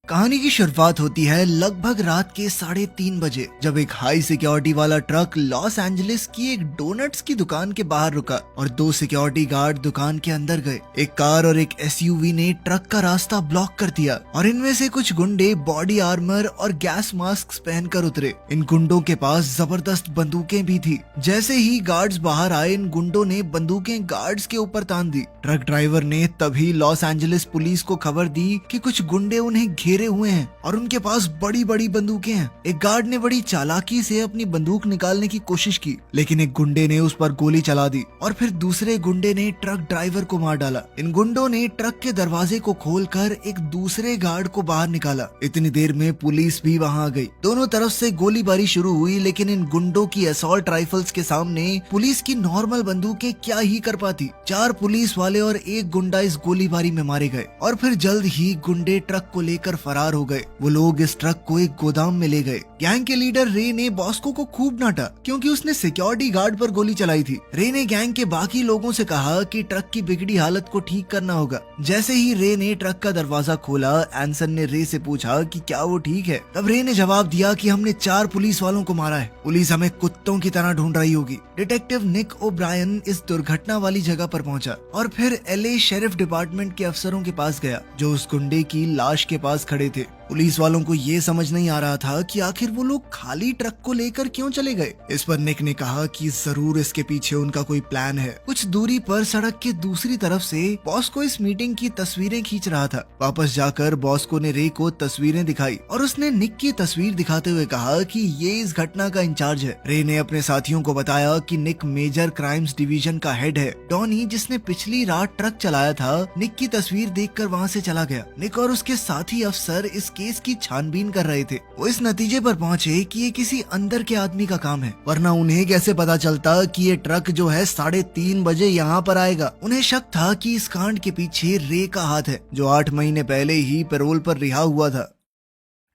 कहानी की शुरुआत होती है लगभग रात के 3:30 बजे, जब एक हाई सिक्योरिटी वाला ट्रक लॉस एंजलिस की एक डोनट्स की दुकान के बाहर रुका और 2 सिक्योरिटी गार्ड दुकान के अंदर गए। एक कार और एक एसयूवी ने ट्रक का रास्ता ब्लॉक कर दिया और इनमें से कुछ गुंडे बॉडी आर्मर और गैस मास्क पहनकर उतरे। इन गुंडों के पास जबरदस्त बंदूकें भी थी। जैसे ही गार्ड्स बाहर आए, इन गुंडों ने बंदूकें गार्ड्स के ऊपर तान दी। ट्रक ड्राइवर ने तभी लॉस एंजलिस पुलिस को खबर दी कि कुछ गुंडे उन्हें घेरे हुए हैं और उनके पास बड़ी बड़ी बंदूकें हैं। एक गार्ड ने बड़ी चालाकी से अपनी बंदूक निकालने की कोशिश की, लेकिन एक गुंडे ने उस पर गोली चला दी और फिर दूसरे गुंडे ने ट्रक ड्राइवर को मार डाला। इन गुंडों ने ट्रक के दरवाजे को खोलकर एक दूसरे गार्ड को बाहर निकाला। इतनी देर में पुलिस भी वहां आ गई। दोनों तरफ से गोलीबारी शुरू हुई, लेकिन इन गुंडों की असॉल्ट राइफल्स के सामने पुलिस की नॉर्मल बंदूकें क्या ही कर पाती। 4 पुलिस वाले और एक गुंडा इस गोलीबारी में मारे गए और फिर जल्द ही गुंडे ट्रक को लेकर फरार हो गए। वो लोग इस ट्रक को एक गोदाम में ले गए। गैंग के लीडर रे ने बॉस्को को खूब डांटा क्योंकि उसने सिक्योरिटी गार्ड पर गोली चलाई थी। रे ने गैंग के बाकी लोगों से कहा कि ट्रक की बिगड़ी हालत को ठीक करना होगा। जैसे ही रे ने ट्रक का दरवाजा खोला, एंसन ने रे से पूछा कि क्या वो ठीक है। तब रे ने जवाब दिया कि हमने 4 पुलिस वालों को मारा है। पुलिस हमें कुत्तों की तरह ढूंढ रही होगी। डिटेक्टिव निक ओब्रायन इस दुर्घटना वाली जगह पर पहुंचा और फिर एलए शेरिफ डिपार्टमेंट के अफसरों के पास गया जो उस गुंडे की लाश के पास खड़े थे। पुलिस वालों को ये समझ नहीं आ रहा था कि आखिर वो लोग खाली ट्रक को लेकर क्यों चले गए। इस पर निक ने कहा कि जरूर इसके पीछे उनका कोई प्लान है। कुछ दूरी पर सड़क के दूसरी तरफ से बॉस को इस मीटिंग की तस्वीरें खींच रहा था। वापस जाकर बॉस्को ने रे को तस्वीरें दिखाई और उसने निक की तस्वीर दिखाते हुए कहा कि ये इस घटना का इंचार्ज है। रे ने अपने साथियों को बताया कि निक मेजर क्राइम्स डिवीजन का हेड है। डॉनी, जिसने पिछली रात ट्रक चलाया था, निक की तस्वीर देखकर वहाँ से चला गया। निक और उसके साथी अफसर इस केस की छानबीन कर रहे थे। वो इस नतीजे पर पहुंचे कि ये किसी अंदर के आदमी का काम है, वरना उन्हें कैसे पता चलता कि ये ट्रक जो है 3:30 बजे यहाँ पर आएगा। उन्हें शक था कि इस कांड के पीछे रे का हाथ है, जो 8 महीने पहले ही पैरोल पर रिहा हुआ था।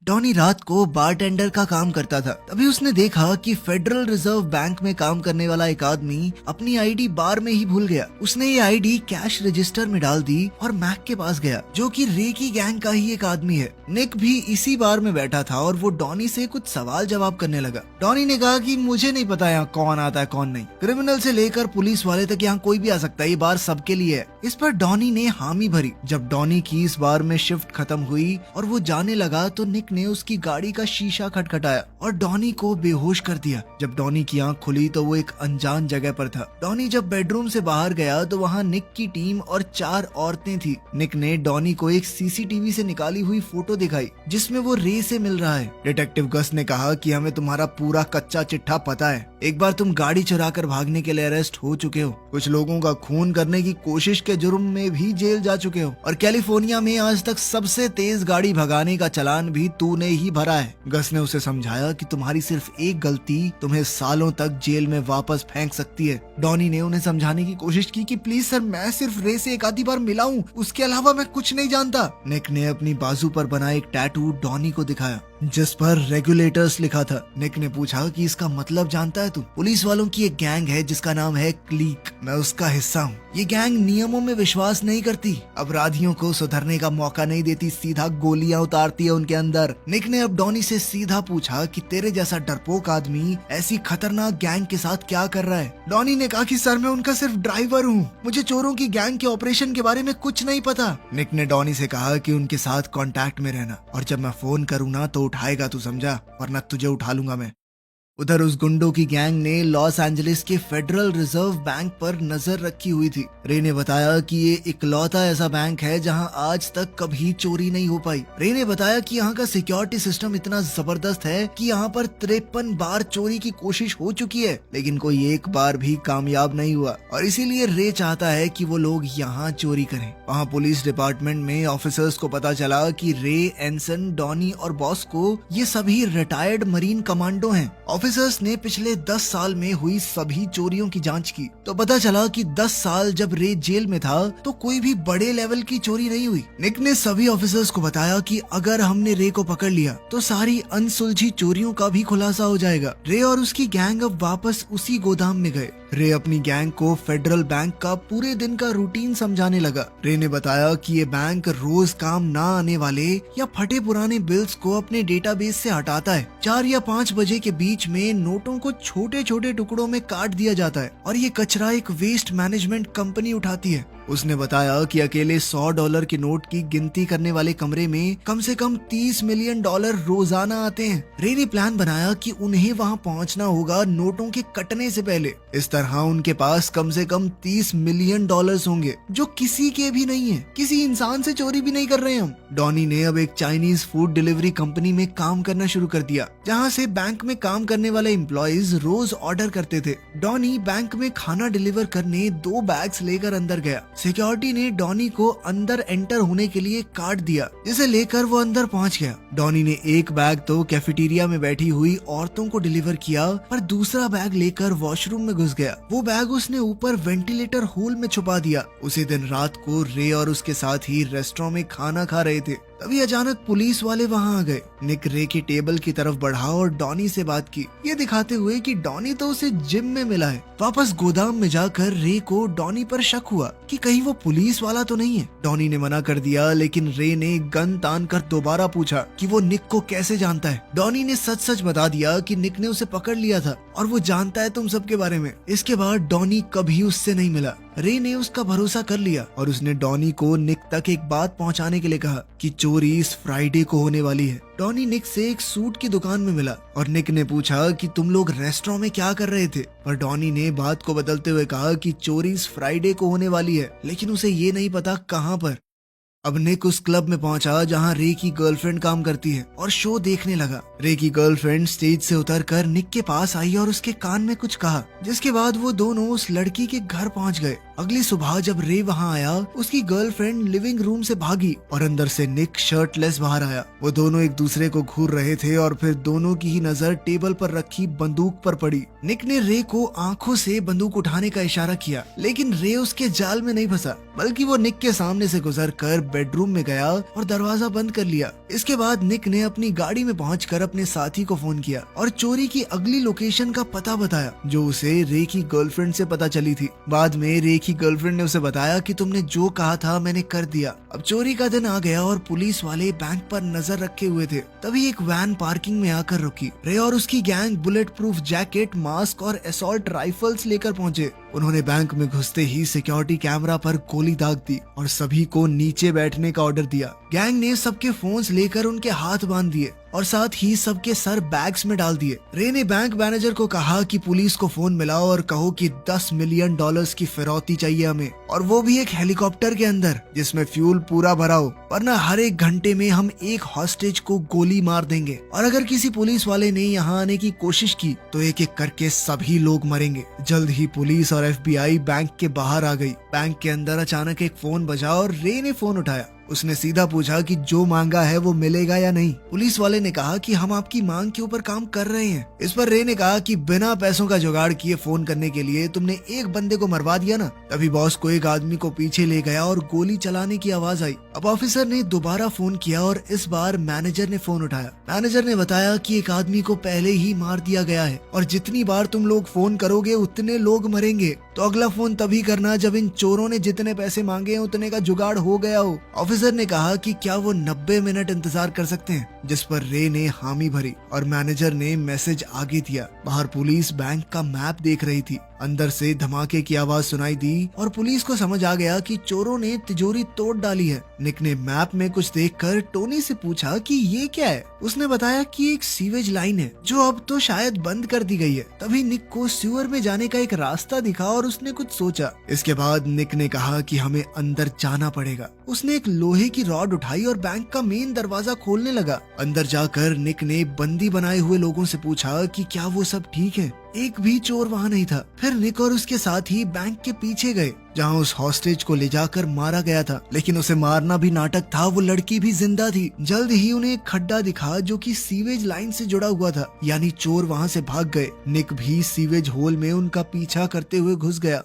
डॉनी रात को बारटेंडर का काम करता था। तभी उसने देखा कि फेडरल रिजर्व बैंक में काम करने वाला एक आदमी अपनी आईडी बार में ही भूल गया। उसने ये आईडी कैश रजिस्टर में डाल दी और मैक के पास गया, जो कि रे की गैंग का ही एक आदमी है। निक भी इसी बार में बैठा था और वो डॉनी से कुछ सवाल जवाब करने लगा। डॉनी ने कहा कि मुझे नहीं पता यहाँ कौन आता है कौन नहीं। क्रिमिनल से लेकर पुलिस वाले तक यहाँ कोई भी आ सकता है, ये बार सबके लिए है। इस पर डॉनी ने हामी भरी। जब डॉनी की इस बार में शिफ्ट खत्म हुई और वो जाने लगा तो निक ने उसकी गाड़ी का शीशा खटखटाया और डॉनी को बेहोश कर दिया। जब डॉनी की आंख खुली तो वो एक अनजान जगह पर था। डॉनी जब बेडरूम से बाहर गया तो वहाँ निक की टीम और 4 औरतें थी। निक ने डॉनी को एक सीसीटीवी से निकाली हुई फोटो दिखाई जिसमें वो रे से मिल रहा है। डिटेक्टिव गस ने कहा कि हमें तुम्हारा पूरा कच्चा चिट्ठा पता है। एक बार तुम गाड़ी चुराकर भागने के लिए अरेस्ट हो चुके हो, कुछ लोगों का खून करने की कोशिश के जुर्म में भी जेल जा चुके हो और कैलिफोर्निया में आज तक सबसे तेज गाड़ी भगाने का चालान भी तूने ही भरा है। गस ने उसे समझाया कि तुम्हारी सिर्फ एक गलती तुम्हें सालों तक जेल में वापस फेंक सकती है। डॉनी ने उन्हें समझाने की कोशिश की कि प्लीज सर, मैं सिर्फ रे से एक आधी बार मिला हूँ, उसके अलावा मैं कुछ नहीं जानता। निक ने अपनी बाजू पर बना एक टैटू डॉनी को दिखाया जिस पर रेगुलेटर्स लिखा था। निक ने पूछा कि इसका मतलब जानता है तू? पुलिस वालों की एक गैंग है जिसका नाम है क्लीक, मैं उसका हिस्सा हूँ। ये गैंग नियमों में विश्वास नहीं करती, अपराधियों को सुधरने का मौका नहीं देती, सीधा गोलियां उतारती है उनके अंदर। निक ने अब डॉनी से सीधा पूछा कि तेरे जैसा डरपोक आदमी ऐसी खतरनाक गैंग के साथ क्या कर रहा है? डॉनी ने कहा कि सर, मैं उनका सिर्फ ड्राइवर हूँ, मुझे चोरों की गैंग के ऑपरेशन के बारे में कुछ नहीं पता। निक ने डॉनी से कहा कि उनके साथ कांटेक्ट में रहना और जब मैं फोन करूँ ना तो उठाएगा तू, समझा, वरना तुझे उठा लूंगा मैं। उधर उस गुंडों की गैंग ने लॉस एंजलिस के फेडरल रिजर्व बैंक पर नजर रखी हुई थी। रे ने बताया कि ये इकलौता ऐसा बैंक है जहां आज तक कभी चोरी नहीं हो पाई। रे ने बताया कि यहाँ का सिक्योरिटी सिस्टम इतना जबरदस्त है कि यहाँ पर 53 बार चोरी की कोशिश हो चुकी है, लेकिन कोई एक बार भी कामयाब नहीं हुआ और इसीलिए रे चाहता है कि वो लोग यहाँ चोरी करें। वहाँ पुलिस डिपार्टमेंट में ऑफिसर्स को पता चला कि रे, एंसन, डॉनी और बॉस्को ये सभी रिटायर्ड मरीन कमांडो हैं। ऑफिसर्स ने पिछले 10 साल में हुई सभी चोरियों की जांच की तो पता चला कि 10 साल जब रे जेल में था तो कोई भी बड़े लेवल की चोरी नहीं हुई। निक ने सभी ऑफिसर्स को बताया कि अगर हमने रे को पकड़ लिया तो सारी अनसुलझी चोरियों का भी खुलासा हो जाएगा। रे और उसकी गैंग अब वापस उसी गोदाम में गए। रे अपनी गैंग को फेडरल बैंक का पूरे दिन का रूटीन समझाने लगा। रे ने बताया कि ये बैंक रोज काम ना आने वाले या फटे पुराने बिल्स को अपने डेटाबेस से हटाता है। 4 या 5 बजे के बीच में नोटों को छोटे छोटे टुकड़ों में काट दिया जाता है और ये कचरा एक वेस्ट मैनेजमेंट कंपनी उठाती है। उसने बताया कि अकेले $100 के नोट की गिनती करने वाले कमरे में कम से कम $30 मिलियन रोजाना आते हैं। रे ने प्लान बनाया कि उन्हें वहां पहुंचना होगा नोटों के कटने से पहले। इस तरह उनके पास कम से कम $30 मिलियन होंगे जो किसी के भी नहीं है, किसी इंसान से चोरी भी नहीं कर रहे हम। डॉनी ने अब एक चाइनीज फूड डिलीवरी कंपनी में काम करना शुरू कर दिया, जहाँ से बैंक में काम करने वाले एम्प्लॉइज रोज ऑर्डर करते थे। डॉनी बैंक में खाना डिलीवर करने 2 बैग्स लेकर अंदर गया। सिक्योरिटी ने डॉनी को अंदर एंटर होने के लिए कार्ड दिया, जिसे लेकर वो अंदर पहुंच गया। डॉनी ने एक बैग तो कैफेटेरिया में बैठी हुई औरतों को डिलीवर किया, पर दूसरा बैग लेकर वॉशरूम में घुस गया। वो बैग उसने ऊपर वेंटिलेटर होल में छुपा दिया। उसी दिन रात को रे और उसके साथ ही रेस्टोरेंट में खाना खा रहे थे। तभी अचानक पुलिस वाले वहां आ गए। निक रे की टेबल की तरफ बढ़ा और डॉनी से बात की, ये दिखाते हुए कि डॉनी तो उसे जिम में मिला है। वापस गोदाम में जाकर रे को डॉनी पर शक हुआ कि कहीं वो पुलिस वाला तो नहीं है। डॉनी ने मना कर दिया, लेकिन रे ने गन तान कर दोबारा पूछा कि वो निक को कैसे जानता है। डॉनी ने सच सच बता दिया कि निक ने उसे पकड़ लिया था और वो जानता है तुम सबके बारे में। इसके बाद डॉनी कभी उससे नहीं मिला। रे ने उसका भरोसा कर लिया और उसने डॉनी को निक तक एक बात पहुंचाने के लिए कहा कि चोरी इस फ्राइडे को होने वाली है। डॉनी निक से एक सूट की दुकान में मिला और निक ने पूछा कि तुम लोग रेस्टोरेंट में क्या कर रहे थे, पर डॉनी ने बात को बदलते हुए कहा कि चोरी इस फ्राइडे को होने वाली है, लेकिन उसे ये नहीं पता कहाँ पर। अब निक उस क्लब में पहुंचा जहां रे की गर्लफ्रेंड काम करती है और शो देखने लगा। रे की गर्लफ्रेंड स्टेज से उतरकर निक के पास आई और उसके कान में कुछ कहा, जिसके बाद वो दोनों उस लड़की के घर पहुंच गए। अगली सुबह जब रे वहां आया, उसकी गर्लफ्रेंड लिविंग रूम से भागी और अंदर से निक शर्टलेस बाहर आया। वो दोनों एक दूसरे को घूर रहे थे और फिर दोनों की ही नजर टेबल पर रखी बंदूक पर पड़ी। निक ने रे को आंखों से बंदूक उठाने का इशारा किया, लेकिन रे उसके जाल में नहीं फंसा, बल्कि वो निक के सामने से गुजरकर बेडरूम में गया और दरवाजा बंद कर लिया। इसके बाद निक ने अपनी गाड़ी में पहुंचकर अपने साथी को फोन किया और चोरी की अगली लोकेशन का पता बताया, जो उसे रे की गर्लफ्रेंड से पता चली थी। बाद में रे की गर्लफ्रेंड ने उसे बताया कि तुमने जो कहा था मैंने कर दिया। अब चोरी का दिन आ गया और पुलिस वाले बैंक पर नजर रखे हुए थे। तभी एक वैन पार्किंग में आकर रुकी। रे और उसकी gang bullet proof jacket, mask और असॉल्ट राइफल्स लेकर पहुंचे। उन्होंने बैंक में घुसते ही सिक्योरिटी कैमरा पर गोली दाग दी और सभी को नीचे बैठने का ऑर्डर दिया। गैंग ने सबके फोन्स लेकर उनके हाथ बांध दिए और साथ ही सबके सर बैग्स में डाल दिए। रे ने बैंक मैनेजर को कहा कि पुलिस को फोन मिलाओ और कहो कि $10 मिलियन की फिरौती चाहिए हमें, और वो भी एक हेलीकॉप्टर के अंदर जिसमें फ्यूल पूरा भरा हो, वरना हर एक घंटे में हम एक हॉस्टेज को गोली मार देंगे और अगर किसी पुलिस वाले ने यहाँ आने की कोशिश की तो एक एक करके सभी लोग मरेंगे। जल्द ही पुलिस और FBI बैंक के बाहर आ गई। बैंक के अंदर अचानक एक फोन बजा और रे ने फोन उठाया। उसने सीधा पूछा कि जो मांगा है वो मिलेगा या नहीं। पुलिस वाले ने कहा कि हम आपकी मांग के ऊपर काम कर रहे हैं। इस पर रे ने कहा कि बिना पैसों का जुगाड़ किए फोन करने के लिए तुमने एक बंदे को मरवा दिया ना। तभी बॉस को एक आदमी को पीछे ले गया और गोली चलाने की आवाज आई। अब ऑफिसर ने दोबारा फोन किया और इस बार मैनेजर ने फोन उठाया। मैनेजर ने बताया कि एक आदमी को पहले ही मार दिया गया है और जितनी बार तुम लोग फोन करोगे उतने लोग मरेंगे, तो अगला फोन तभी करना जब इन चोरों ने जितने पैसे मांगे हैं उतने का जुगाड़ हो गया हो। ऑफिसर ने कहा कि क्या वो 90 मिनट इंतजार कर सकते हैं, जिस पर रे ने हामी भरी और मैनेजर ने मैसेज आगे दिया। बाहर पुलिस बैंक का मैप देख रही थी। अंदर से धमाके की आवाज सुनाई दी और पुलिस को समझ आ गया कि चोरों ने तिजोरी तोड़ डाली है। निक ने मैप में कुछ देखकर टोनी से पूछा कि ये क्या है। उसने बताया कि एक सीवेज लाइन है जो अब तो शायद बंद कर दी गई है। तभी निक को सीवर में जाने का एक रास्ता दिखा और उसने कुछ सोचा। इसके बाद निक ने कहा कि हमें अंदर जाना पड़ेगा। उसने एक लोहे की रॉड उठाई और बैंक का मेन दरवाजा खोलने लगा। अंदर जाकर निक ने बंदी बनाए हुए लोगों से पूछा कि क्या वो सब ठीक है। एक भी चोर वहाँ नहीं था। फिर निक और उसके साथी बैंक के पीछे गए जहाँ उस हॉस्टेज को ले जाकर मारा गया था, लेकिन उसे मारना भी नाटक था, वो लड़की भी जिंदा थी। जल्द ही उन्हें एक खड्डा दिखा जो कि सीवेज लाइन से जुड़ा हुआ था, यानी चोर वहाँ से भाग गए। निक भी सीवेज होल में उनका पीछा करते हुए घुस गया।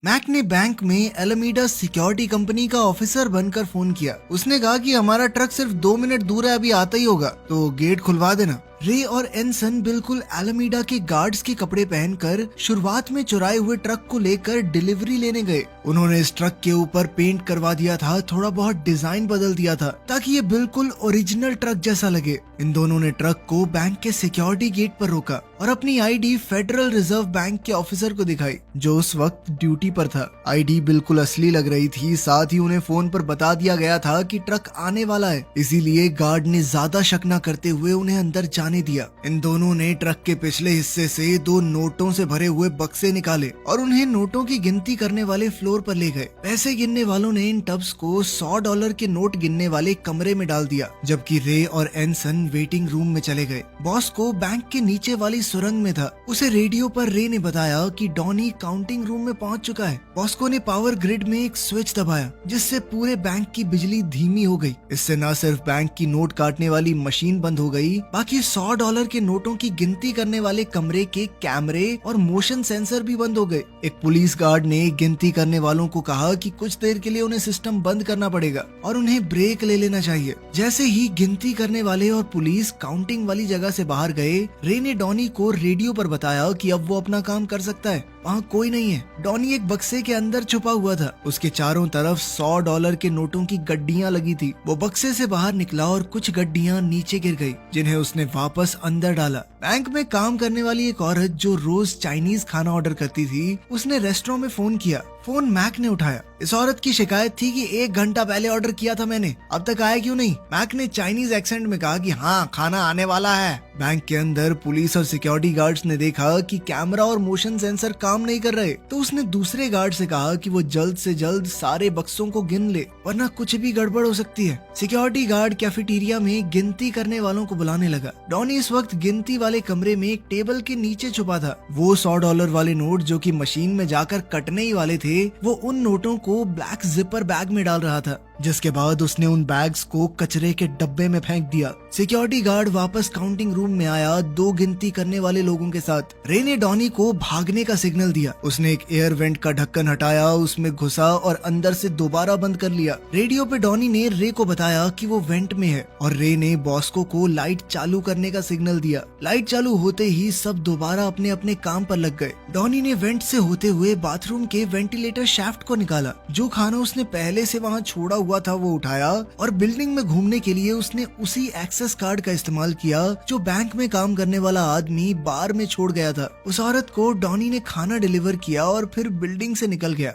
मैक ने बैंक में एलामीडा सिक्योरिटी कंपनी का ऑफिसर बनकर फोन किया। उसने कहा कि हमारा ट्रक सिर्फ 2 मिनट दूर है, अभी आता ही होगा, तो गेट खुलवा देना। रे और एनसन बिल्कुल एलामीडा के गार्ड्स के कपड़े पहनकर शुरुआत में चुराए हुए ट्रक को लेकर डिलीवरी लेने गए। उन्होंने इस ट्रक के ऊपर पेंट करवा दिया था, थोड़ा बहुत डिजाइन बदल दिया था ताकि ये बिल्कुल ओरिजिनल ट्रक जैसा लगे। इन दोनों ने ट्रक को बैंक के सिक्योरिटी गेट पर रोका और अपनी आईडी फेडरल रिजर्व बैंक के ऑफिसर को दिखाई जो उस वक्त ड्यूटी पर था। आईडी बिल्कुल असली लग रही थी, साथ ही उन्हें फोन पर बता दिया गया था कि ट्रक आने वाला है, इसीलिए गार्ड ने ज्यादा शक न करते हुए उन्हें अंदर जाने दिया। इन दोनों ने ट्रक के पिछले हिस्से से 2 नोटों से भरे हुए बक्से निकाले और उन्हें नोटों की गिनती करने वाले फ्लोर पर ले गए। पैसे गिनने वालों ने इन टब्स को $100 के नोट गिनने वाले कमरे में डाल दिया, जबकि रे और एनसन वेटिंग रूम में चले गए। बॉस को बैंक के नीचे वाली सुरंग में था। उसे रेडियो पर रे ने बताया कि डॉनी काउंटिंग रूम में पहुंच चुका है। बॉस्को ने पावर ग्रिड में एक स्विच दबाया जिससे पूरे बैंक की बिजली धीमी हो गई। इससे न सिर्फ बैंक की नोट काटने वाली मशीन बंद हो गई, बाकी $100 के नोटों की गिनती करने वाले कमरे के कैमरे और मोशन सेंसर भी बंद हो गए। एक पुलिस गार्ड ने गिनती करने वालों को कहा कि कुछ देर के लिए उन्हें सिस्टम बंद करना पड़ेगा और उन्हें ब्रेक ले लेना चाहिए। जैसे ही गिनती करने वाले और पुलिस काउंटिंग वाली जगह से बाहर गए, रे ने डॉनी को रेडियो पर बताया कि अब वो अपना काम कर सकता है, वहाँ कोई नहीं है। डॉनी एक बक्से के अंदर छुपा हुआ था, उसके चारों तरफ $100 के नोटों की गड्डियां लगी थी। वो बक्से से बाहर निकला और कुछ गड्डियां नीचे गिर गई जिन्हें उसने वापस अंदर डाला। बैंक में काम करने वाली एक औरत जो रोज चाइनीज खाना ऑर्डर करती थी, उसने रेस्टोरेंट में फोन किया। फोन मैक ने उठाया। इस औरत की शिकायत थी कि 1 घंटा पहले ऑर्डर किया था मैंने, अब तक आया क्यों नहीं। मैक ने चाइनीज एक्सेंट में कहा कि हाँ, खाना आने वाला है। बैंक के अंदर पुलिस और सिक्योरिटी गार्ड्स ने देखा कि कैमरा और मोशन सेंसर काम नहीं कर रहे, तो उसने दूसरे गार्ड से कहा कि वो जल्द से जल्द सारे बक्सों को गिन ले, वरना कुछ भी गड़बड़ हो सकती है। सिक्योरिटी गार्ड कैफेटेरिया में गिनती करने वालों को बुलाने लगा। डॉनी इस वक्त गिनती वाले कमरे में एक टेबल के नीचे छुपा था। वो $100 वाले नोट जो कि मशीन में जाकर कटने ही वाले थे, वो उन नोटों को ब्लैक जिपर बैग में डाल रहा था, जिसके बाद उसने उन बैग्स को कचरे के डब्बे में फेंक दिया। सिक्योरिटी गार्ड वापस काउंटिंग रूम में आया 2 गिनती करने वाले लोगों के साथ। रे ने डॉनी को भागने का सिग्नल दिया। उसने एक एयर वेंट का ढक्कन हटाया, उसमें घुसा और अंदर से दोबारा बंद कर लिया। रेडियो पे डॉनी ने रे को बताया कि वो वेंट में है और रे ने बॉस्को को लाइट चालू करने का सिग्नल दिया। लाइट चालू होते ही सब दोबारा अपने अपने काम पर लग गए। डॉनी ने वेंट से होते हुए बाथरूम के वेंटिलेटर शाफ्ट को निकाला। जो खाना उसने पहले से वहाँ छोड़ा हुआ था वो उठाया और बिल्डिंग में घूमने के लिए उसने उसी एक्सेस कार्ड का इस्तेमाल किया जो बैंक में काम करने वाला आदमी बार में छोड़ गया था। उस औरत को डॉनी ने खाना डिलीवर किया और फिर बिल्डिंग से निकल गया।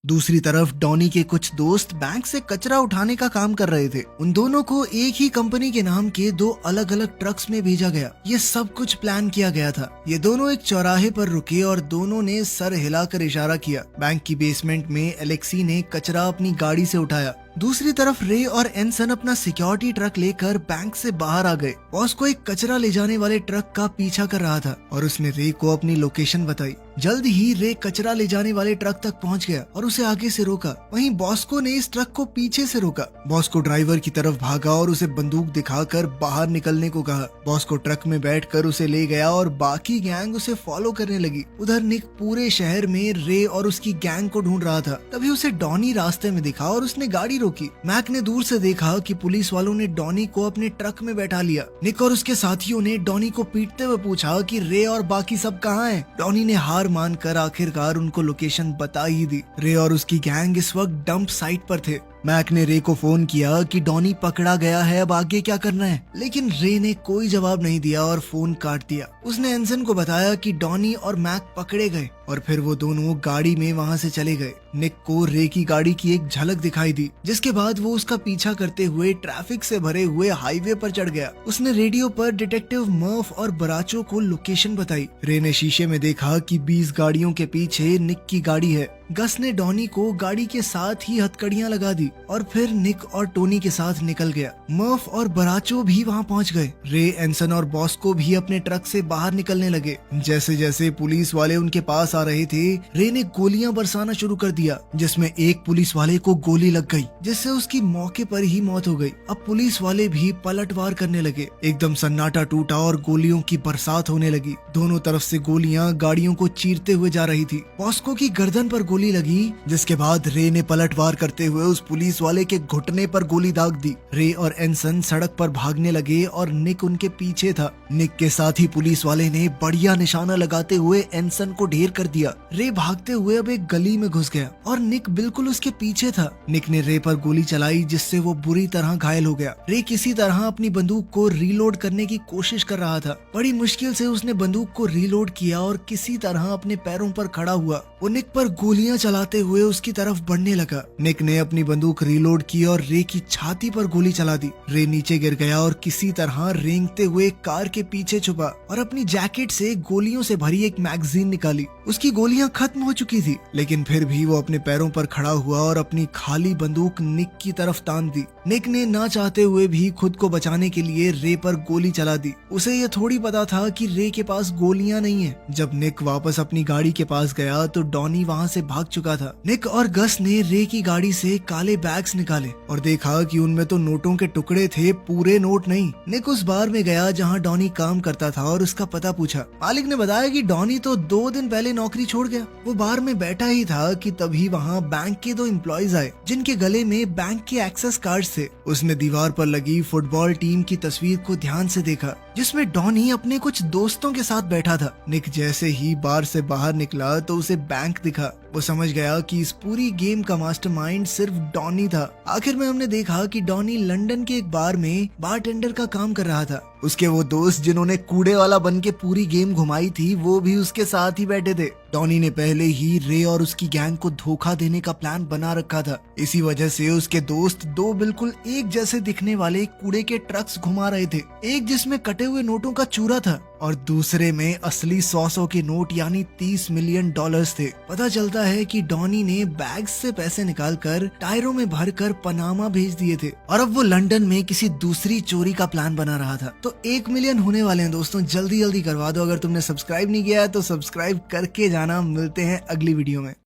दूसरी तरफ डॉनी के कुछ दोस्त बैंक से कचरा उठाने का काम कर रहे थे। उन दोनों को एक ही कंपनी के नाम के 2 अलग अलग ट्रक्स में भेजा गया। ये सब कुछ प्लान किया गया था। ये दोनों एक चौराहे पर रुके और दोनों ने सर हिलाकर इशारा किया। बैंक की बेसमेंट में एलेक्सी ने कचरा अपनी गाड़ी से उठाया। दूसरी तरफ रे और एनसन अपना सिक्योरिटी ट्रक लेकर बैंक से बाहर आ गए। बॉस को एक कचरा ले जाने वाले ट्रक का पीछा कर रहा था और उसने रे को अपनी लोकेशन बताई। जल्द ही रे कचरा ले जाने वाले ट्रक तक पहुंच गया और उसे आगे से रोका। वहीं बॉस्को ने इस ट्रक को पीछे से रोका। बॉस्को ड्राइवर की तरफ भागा और उसे बंदूक दिखाकर बाहर निकलने को कहा। बॉस्को ट्रक में बैठकर उसे ले गया और बाकी गैंग उसे फॉलो करने लगी। उधर निक पूरे शहर में रे और उसकी गैंग को ढूंढ रहा था। तभी उसे डॉनी रास्ते में दिखा और उसने गाड़ी रोकी। मैक ने दूर से देखा कि पुलिस वालों ने डॉनी को अपने ट्रक में बैठा लिया। निक और उसके साथियों ने डॉनी को पीटते हुए पूछा कि रे और बाकी सब कहाँ हैं। डॉनी ने हार मानकर आखिरकार उनको लोकेशन बता ही दी। रे और उसकी गैंग इस वक्त डंप साइट पर थे। मैक ने रे को फोन किया कि डॉनी पकड़ा गया है, अब आगे क्या करना है, लेकिन रे ने कोई जवाब नहीं दिया और फोन काट दिया। उसने एनसन को बताया कि डॉनी और मैक पकड़े गए और फिर वो दोनों गाड़ी में वहाँ से चले गए। निक को रे की गाड़ी की एक झलक दिखाई दी, जिसके बाद वो उसका पीछा करते हुए ट्रैफिक से भरे हुए हाईवे पर चढ़ गया। उसने रेडियो पर डिटेक्टिव मर्फ और बराचो को लोकेशन बताई। रे ने शीशे में देखा कि 20 गाड़ियों के पीछे निक की गाड़ी है। गस ने डॉनी को गाड़ी के साथ ही हथकड़ियां लगा दी और फिर निक और टोनी के साथ निकल गया। मर्फ और बराचो भी वहां पहुंच गए। रे, एनसन और बॉस्को भी अपने ट्रक से बाहर निकलने लगे। जैसे जैसे पुलिस वाले उनके पास आ रहे थे, रे ने गोलियां बरसाना शुरू कर दिया, जिसमें एक पुलिस वाले को गोली लग गई, जिससे उसकी मौके पर ही मौत हो गई। अब पुलिस वाले भी पलटवार करने लगे। एकदम सन्नाटा टूटा और गोलियों की बरसात होने लगी। दोनों तरफ से गोलियां गाड़ियों को चीरते हुए जा रही थी। बॉस्को की गर्दन पर गोली गोली लगी, जिसके बाद रे ने पलटवार करते हुए उस पुलिस वाले के घुटने पर गोली दाग दी। रे और एनसन सड़क पर भागने लगे और निक उनके पीछे था। निक के साथ ही पुलिस वाले ने बढ़िया निशाना लगाते हुए एनसन को ढेर कर दिया। रे भागते हुए अब एक गली में घुस गया और निक बिल्कुल उसके पीछे था। निक ने रे पर गोली चलाई, जिससे वो बुरी तरह घायल हो गया। रे किसी तरह अपनी बंदूक को रीलोड करने की कोशिश कर रहा था। बड़ी मुश्किल से उसने बंदूक को रीलोड किया और किसी तरह अपने पैरों पर खड़ा हुआ। वो निक पर गोलियां चलाते हुए उसकी तरफ बढ़ने लगा। निक ने अपनी बंदूक रीलोड की और रे की छाती पर गोली चला दी। रे नीचे गिर गया और किसी तरह रेंगते हुए कार के पीछे छुपा और अपनी जैकेट से गोलियों से भरी एक मैगजीन निकाली। उसकी गोलियां खत्म हो चुकी थी, लेकिन फिर भी वो अपने पैरों पर खड़ा हुआ और अपनी खाली बंदूक निक की तरफ तान दी। निक ने ना चाहते हुए भी खुद को बचाने के लिए रे पर गोली चला दी। उसे ये थोड़ी पता था कि रे के पास गोलियां नहीं है। जब निक वापस अपनी गाड़ी के पास गया तो डॉनी वहाँ से भाग चुका था। निक और गस ने रे की गाड़ी से काले बैग्स निकाले और देखा कि उनमें तो नोटों के टुकड़े थे, पूरे नोट नहीं। निक उस बार में गया जहाँ डॉनी काम करता था और उसका पता पूछा। मालिक ने बताया कि डॉनी तो 2 दिन पहले नौकरी छोड़ गया। वो बार में बैठा ही था कि तभी वहाँ बैंक के 2 एम्प्लॉइज आए, जिनके गले में बैंक के एक्सेस कार्ड थे। उसने दीवार पर लगी फुटबॉल टीम की तस्वीर को ध्यान से देखा, जिसमें डॉनी अपने कुछ दोस्तों के साथ बैठा था। निक जैसे ही बार से बाहर निकला तो उसे बैंक दिखा। वो समझ गया कि इस पूरी गेम का मास्टरमाइंड सिर्फ डॉनी था। आखिर में हमने देखा कि डॉनी लंदन के एक बार में बारटेंडर का काम कर रहा था। उसके वो दोस्त जिन्होंने कूड़े वाला बन के पूरी गेम घुमाई थी, वो भी उसके साथ ही बैठे थे। डॉनी ने पहले ही रे और उसकी गैंग को धोखा देने का प्लान बना रखा था। इसी वजह से उसके दोस्त 2 बिल्कुल एक जैसे दिखने वाले कूड़े के ट्रक्स घुमा रहे थे, एक जिसमें कटे हुए नोटों का चूरा था और दूसरे में असली 100 के नोट यानी $30 मिलियन थे। पता चलता है कि डॉनी ने बैग्स से पैसे निकालकर टायरों में भरकर पनामा भेज दिए थे और अब वो लंदन में किसी दूसरी चोरी का प्लान बना रहा था। तो 1 मिलियन होने वाले हैं दोस्तों, जल्दी जल्दी करवा दो। अगर तुमने सब्सक्राइब नहीं किया है तो सब्सक्राइब करके जाना। मिलते हैं अगली वीडियो में।